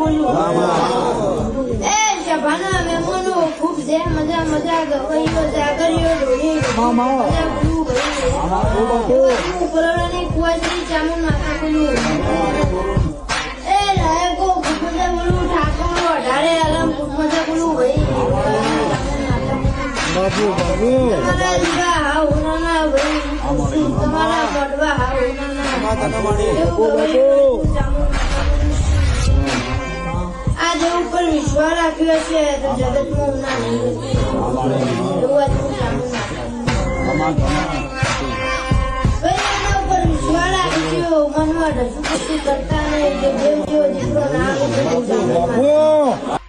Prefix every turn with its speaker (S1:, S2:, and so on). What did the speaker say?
S1: બોલું એ સભાના મહેમાનો ખૂબ છે મજા મજા ગવાઈઓ જાગરીઓ ઢોળી મજા બોલું કોરોનાની કુવાસી ચામુન માતા બોલું એ લાયકો ખૂબ મજા બોલું ઠાકોર અઢારે આલમ ખૂબ મજા બોલું ભાઈ
S2: બાબુ બાબુ
S1: તમારા લીધા હા ઉનાના ભાઈ તમારા ગઢવા હા ઉનાના આજે ઉપર વિશ્વાસ રાખ્યો છે તો જગતમાં ઉના નહીં વિશ્વાસ રાખ્યો મનમાં ઢસુપસી કરતા નહીં જે દેવ જેવો દીકરો ના આવે